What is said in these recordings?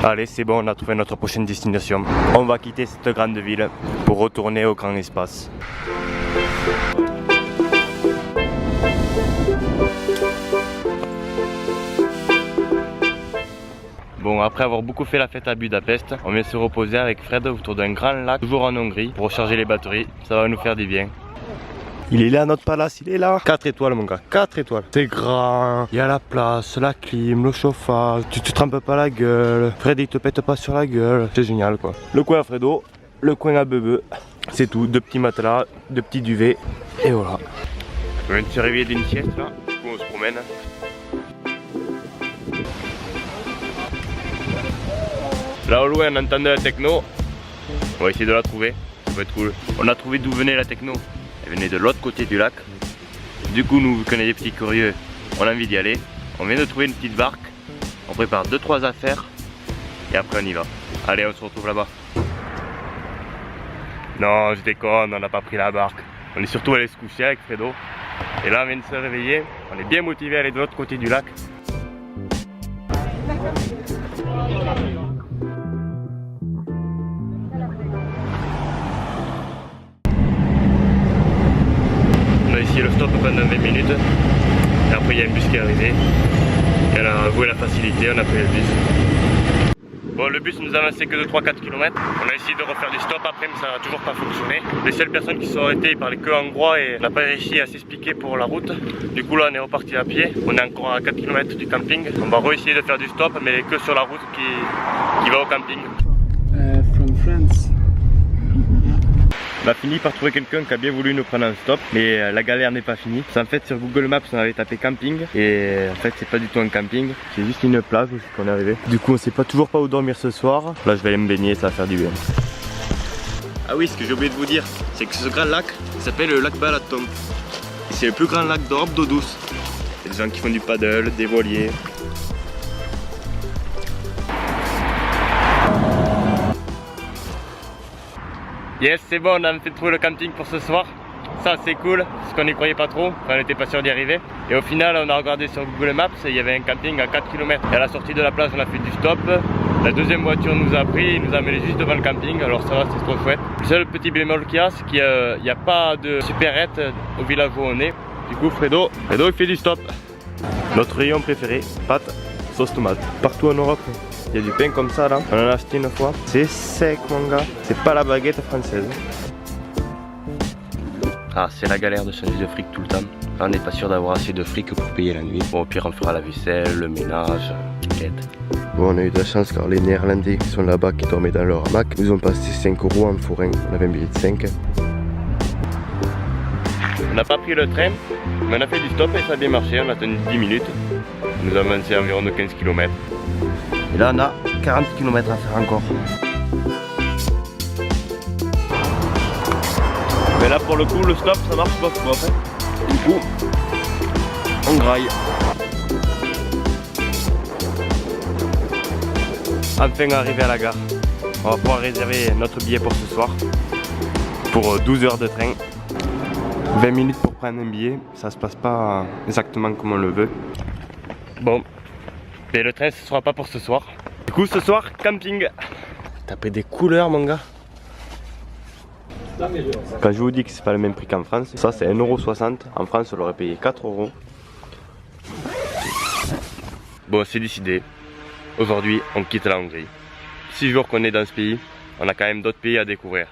Allez, c'est bon, on a trouvé notre prochaine destination. On va quitter cette grande ville pour retourner au grand espace. Bon, après avoir beaucoup fait la fête à Budapest, on vient se reposer avec Fred autour d'un grand lac, toujours en Hongrie, pour recharger les batteries. Ça va nous faire du bien. Il est là notre palace, il est là. 4 étoiles mon gars, 4 étoiles. C'est grand, il y a la place, la clim, le chauffage, tu te trempes pas la gueule, Fred il te pète pas sur la gueule, c'est génial quoi. Le coin à Fredo, le coin à Bebe, c'est tout, 2 petits matelas, 2 petits duvets, et voilà. On vient de se réveiller d'une sieste là, du coup on se promène. Là au loin on entend de la techno, on va essayer de la trouver, ça va être cool. On a trouvé d'où venait la techno, elle venait de l'autre côté du lac. Du coup nous, vu qu'on est des petits curieux, on a envie d'y aller. On vient de trouver une petite barque, on prépare 2-3 affaires et après on y va. Allez on se retrouve là-bas. Non je déconne, on n'a pas pris la barque. On est surtout allé se coucher avec Fredo. Et là on vient de se réveiller, on est bien motivé à aller de l'autre côté du lac. On a essayé le stop pendant 20 minutes et après il y a un bus qui est arrivé et on a avoué la facilité, on a pris le bus. Bon le bus nous a avancé que de 3-4 km, on a essayé de refaire du stop après mais ça n'a toujours pas fonctionné. Les seules personnes qui sont arrêtées ils parlaient que hongrois et on n'a pas réussi à s'expliquer pour la route. Du coup là on est reparti à pied, on est encore à 4 km du camping. On va réessayer de faire du stop mais que sur la route qui va au camping. From France. On a fini par trouver quelqu'un qui a bien voulu nous prendre un stop, mais la galère n'est pas finie. En fait sur Google Maps on avait tapé camping et en fait c'est pas du tout un camping, c'est juste une plage où on est arrivé. Du coup on sait toujours pas où dormir ce soir. Là je vais aller me baigner, ça va faire du bien. Ah oui, ce que j'ai oublié de vous dire, c'est que ce grand lac s'appelle le lac Balaton. C'est le plus grand lac d'Europe d'eau douce. Il y a des gens qui font du paddle, des voiliers. Yes, c'est bon, on a fait trouver le camping pour ce soir. Ça c'est cool, parce qu'on n'y croyait pas trop, on n'était pas sûr d'y arriver. Et au final, on a regardé sur Google Maps et il y avait un camping à 4 km. Et à la sortie de la plage, on a fait du stop. La deuxième voiture nous a pris, il nous a amené juste devant le camping, alors ça va, c'est trop chouette. Le seul petit bémol qu'il y a, c'est qu'il n'y a pas de supérette au village où on est. Du coup, Fredo il fait du stop. Notre rayon préféré, pâtes, sauce tomate. Partout en Europe, il y a du pain comme ça là, on en a acheté une fois. C'est sec mon gars, c'est pas la baguette française. Ah c'est la galère de changer de fric tout le temps. Là on n'est pas sûr d'avoir assez de fric pour payer la nuit. Bon au pire on fera la vaisselle, le ménage, t'inquiète. Bon on a eu de la chance car les Néerlandais qui sont là-bas qui dormaient dans leur hamac nous ont passé 5 € en forain, on avait un billet de 5. On n'a pas pris le train, mais on a fait du stop et ça a bien marché, on a tenu 10 minutes. Nous avons avancé environ de 15 km. Et là on a 40 km à faire encore. Mais là pour le coup le stop ça marche pas trop hein. Du coup on graille. Enfin arrivé à la gare. On va pouvoir réserver notre billet pour ce soir. Pour 12 heures de train. 20 minutes pour prendre un billet, ça se passe pas exactement comme on le veut. Bon, mais le train ce sera pas pour ce soir. Du coup ce soir, camping. T'as pris des couleurs mon gars. Quand je vous dis que c'est pas le même prix qu'en France, ça c'est 1,60 €. En France on l'aurait payé 4 €. Bon c'est décidé. Aujourd'hui on quitte la Hongrie. 6 jours qu'on est dans ce pays, on a quand même d'autres pays à découvrir.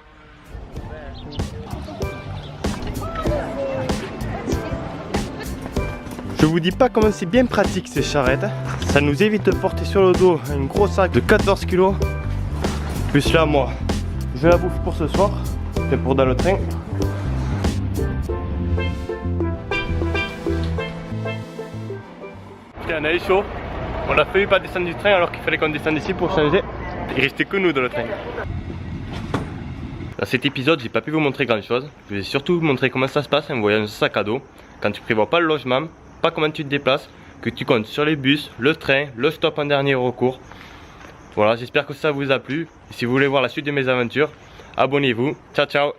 Je vous dis pas comment c'est bien pratique ces charrettes. Ça nous évite de porter sur le dos un gros sac de 14 kg. Plus là moi, j'ai la bouffe pour ce soir. C'est pour dans le train. Putain on a eu chaud. On a failli pas descendre du train alors qu'il fallait qu'on descende ici pour changer. Il restait que nous dans le train. Dans cet épisode j'ai pas pu vous montrer grand chose. Je vais surtout vous montrer comment ça se passe un voyage sac à dos. Quand tu prévois pas le logement, pas comment tu te déplaces, que tu comptes sur les bus, le train, le stop en dernier recours. Voilà, j'espère que ça vous a plu. Et si vous voulez voir la suite de mes aventures, abonnez-vous. Ciao ciao.